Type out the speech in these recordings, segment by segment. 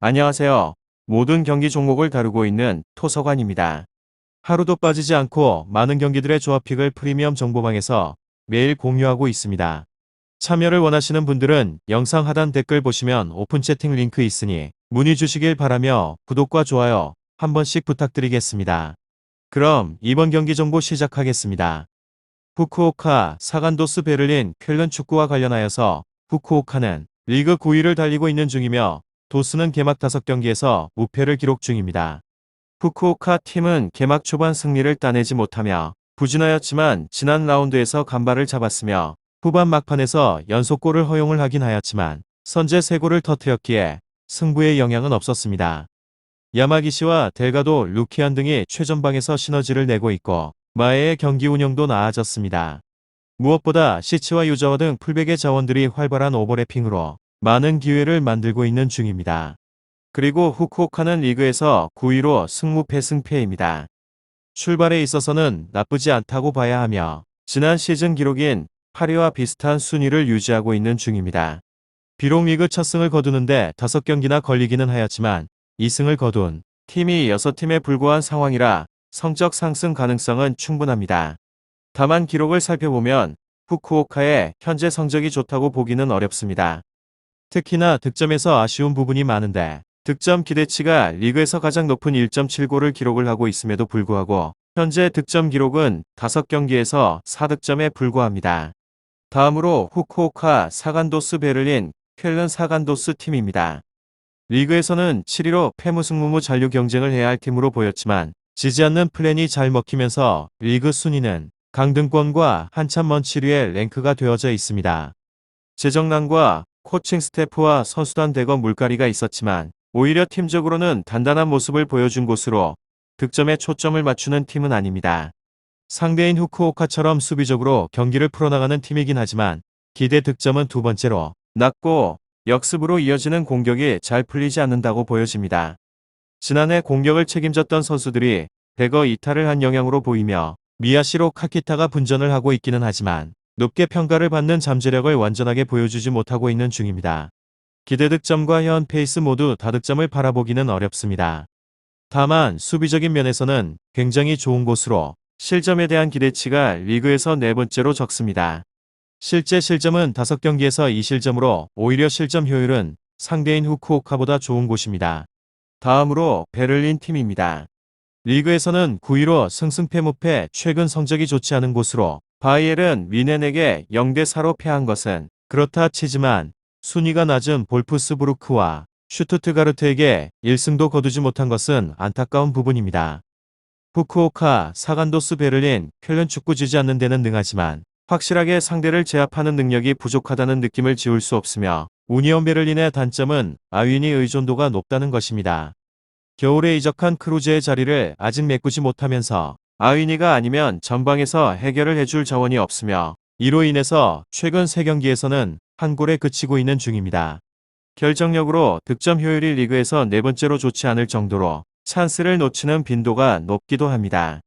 안녕하세요. 모든 경기 종목을 다루고 있는 토서관입니다. 하루도 빠지지 않고 많은 경기들의 조합픽을 프리미엄 정보방에서 매일 공유하고 있습니다. 참여를 원하시는 분들은 영상 하단 댓글 보시면 오픈 채팅 링크 있으니 문의 주시길 바라며 구독과 좋아요 한 번씩 부탁드리겠습니다. 그럼 이번 경기 정보 시작하겠습니다. 후쿠오카 사간도스 베를린 쾰른 축구와 관련하여서 후쿠오카는 리그 9위를 달리고 있는 중이며 도스는 개막 5경기에서 무패를 기록 중입니다. 후쿠오카 팀은 개막 초반 승리를 따내지 못하며 부진하였지만 지난 라운드에서 간발을 잡았으며 후반 막판에서 연속골을 허용을 하긴 하였지만 선제 3골을 터뜨렸기에 승부에 영향은 없었습니다. 야마기시와 델가도 루키안 등이 최전방에서 시너지를 내고 있고 마에의 경기 운영도 나아졌습니다. 무엇보다 시치와 유자와 등 풀백의 자원들이 활발한 오버래핑으로 많은 기회를 만들고 있는 중입니다. 그리고 후쿠오카는 리그에서 9위로 승무패 승패입니다. 출발에 있어서는 나쁘지 않다고 봐야 하며 지난 시즌 기록인 8위와 비슷한 순위를 유지하고 있는 중입니다. 비록 리그 첫 승을 거두는데 5경기나 걸리기는 하였지만 2승을 거둔 팀이 6팀에 불과한 상황이라 성적 상승 가능성은 충분합니다. 다만 기록을 살펴보면 후쿠오카의 현재 성적이 좋다고 보기는 어렵습니다. 특히나 득점에서 아쉬운 부분이 많은데 득점 기대치가 리그에서 가장 높은 1.79를 기록을 하고 있음에도 불구하고 현재 득점 기록은 5경기에서 4득점에 불과합니다. 다음으로 후쿠오카 사간도스 베를린 쾰른 사간도스 팀입니다. 리그에서는 7위로 패무승무무 잔류 경쟁을 해야 할 팀으로 보였지만 지지 않는 플랜이 잘 먹히면서 리그 순위는 강등권과 한참 먼 7위의 랭크가 되어져 있습니다. 재정난과 코칭 스태프와 선수단 대거 물갈이가 있었지만 오히려 팀적으로는 단단한 모습을 보여준 곳으로 득점에 초점을 맞추는 팀은 아닙니다. 상대인 후쿠오카처럼 수비적으로 경기를 풀어나가는 팀이긴 하지만 기대 득점은 두 번째로 낮고 역습으로 이어지는 공격이 잘 풀리지 않는다고 보여집니다. 지난해 공격을 책임졌던 선수들이 대거 이탈을 한 영향으로 보이며 미야시로 카키타가 분전을 하고 있기는 하지만 높게 평가를 받는 잠재력을 완전하게 보여주지 못하고 있는 중입니다. 기대 득점과 현 페이스 모두 다득점을 바라보기는 어렵습니다. 다만 수비적인 면에서는 굉장히 좋은 곳으로 실점에 대한 기대치가 리그에서 4번째로 적습니다. 실제 실점은 5경기에서 2실점으로 오히려 실점 효율은 상대인 후쿠오카보다 좋은 곳입니다. 다음으로 베를린 팀입니다. 리그에서는 9위로 승승패 무패 최근 성적이 좋지 않은 곳으로 바이엘은 미넨에게 0대4로 패한 것은 그렇다 치지만 순위가 낮은 볼프스부르크와 슈투트가르트에게 1승도 거두지 못한 것은 안타까운 부분입니다. 후쿠오카 사간도스 베를린 쾰른 축구 지지 않는 데는 능하지만 확실하게 상대를 제압하는 능력이 부족하다는 느낌을 지울 수 없으며 우니온 베를린의 단점은 아윈이 의존도가 높다는 것입니다. 겨울에 이적한 크루즈의 자리를 아직 메꾸지 못하면서 아위니가 아니면 전방에서 해결을 해줄 자원이 없으며 이로 인해서 최근 3경기에서는 한 골에 그치고 있는 중입니다. 결정력으로 득점 효율이 리그에서 4번째로 좋지 않을 정도로 찬스를 놓치는 빈도가 높기도 합니다.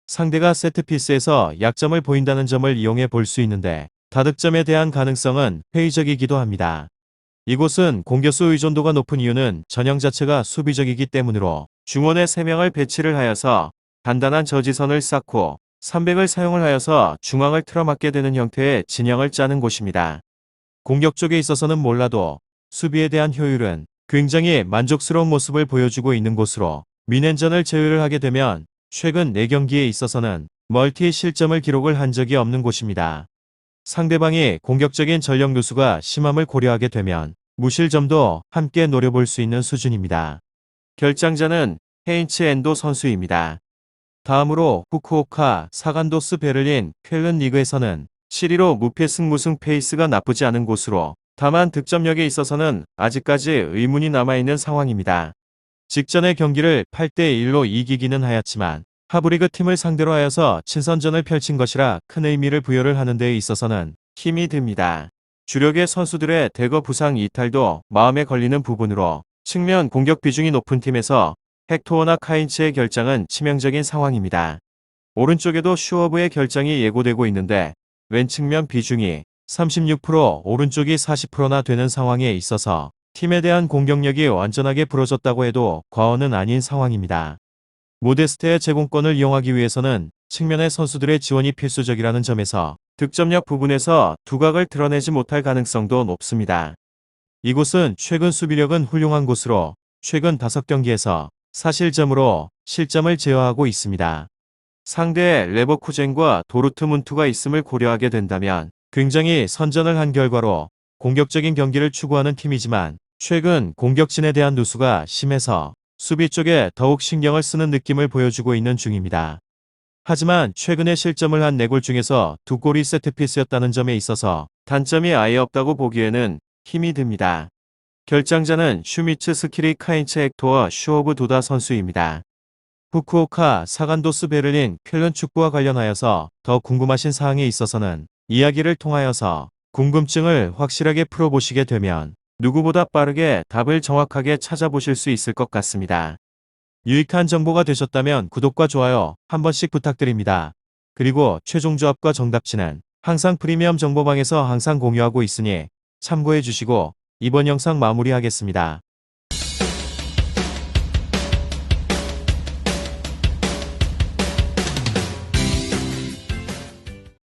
상대가 세트피스에서 약점을 보인다는 점을 이용해 볼 수 있는데 다득점에 대한 가능성은 회의적이기도 합니다. 이곳은 공격수 의존도가 높은 이유는 전형 자체가 수비적이기 때문으로 중원에 3명을 배치를 하여서 단단한 저지선을 쌓고 300을 사용을 하여서 중앙을 틀어막게 되는 형태의 진영을 짜는 곳입니다. 공격 쪽에 있어서는 몰라도 수비에 대한 효율은 굉장히 만족스러운 모습을 보여주고 있는 곳으로 미넨전을 제외를 하게 되면 최근 4경기에 있어서는 멀티 실점을 기록을 한 적이 없는 곳입니다. 상대방이 공격적인 전력 누수가 심함을 고려하게 되면 무실점도 함께 노려볼 수 있는 수준입니다. 결장자는 헤인츠 엔도 선수입니다. 다음으로 후쿠오카 사간도스 베를린 쾰른 리그에서는 7위로 무패 승무승 페이스가 나쁘지 않은 곳으로 다만 득점력에 있어서는 아직까지 의문이 남아있는 상황입니다. 직전의 경기를 8대1로 이기기는 하였지만 하브리그 팀을 상대로 하여서 친선전을 펼친 것이라 큰 의미를 부여를 하는 데 있어서는 힘이 듭니다. 주력의 선수들의 대거 부상 이탈도 마음에 걸리는 부분으로 측면 공격 비중이 높은 팀에서 헥토어나 카인츠의 결장은 치명적인 상황입니다. 오른쪽에도 슈어브의 결장이 예고되고 있는데 왼측면 비중이 36% 오른쪽이 40%나 되는 상황에 있어서 팀에 대한 공격력이 완전하게 부러졌다고 해도 과언은 아닌 상황입니다. 모데스트의 제공권을 이용하기 위해서는 측면의 선수들의 지원이 필수적이라는 점에서 득점력 부분에서 두각을 드러내지 못할 가능성도 높습니다. 이곳은 최근 수비력은 훌륭한 곳으로 최근 5경기에서 사실점으로 실점을 제어하고 있습니다. 상대에 레버쿠젠과 도르트문트가 있음을 고려하게 된다면 굉장히 선전을 한 결과로 공격적인 경기를 추구하는 팀이지만 최근 공격진에 대한 누수가 심해서 수비 쪽에 더욱 신경을 쓰는 느낌을 보여주고 있는 중입니다. 하지만 최근에 실점을 한 4골 중에서 2골이 세트피스였다는 점에 있어서 단점이 아예 없다고 보기에는 힘이 듭니다. 결장자는 슈미츠 스키리 카인츠 헥토어 슈오브 두다 선수입니다. 후쿠오카 사간도스 베를린 쾰른 축구와 관련하여서 더 궁금하신 사항이 있어서는 이야기를 통하여서 궁금증을 확실하게 풀어보시게 되면 누구보다 빠르게 답을 정확하게 찾아보실 수 있을 것 같습니다. 유익한 정보가 되셨다면 구독과 좋아요 한 번씩 부탁드립니다. 그리고 최종 조합과 정답치는 항상 프리미엄 정보방에서 항상 공유하고 있으니 참고해 주시고 이번 영상 마무리하겠습니다.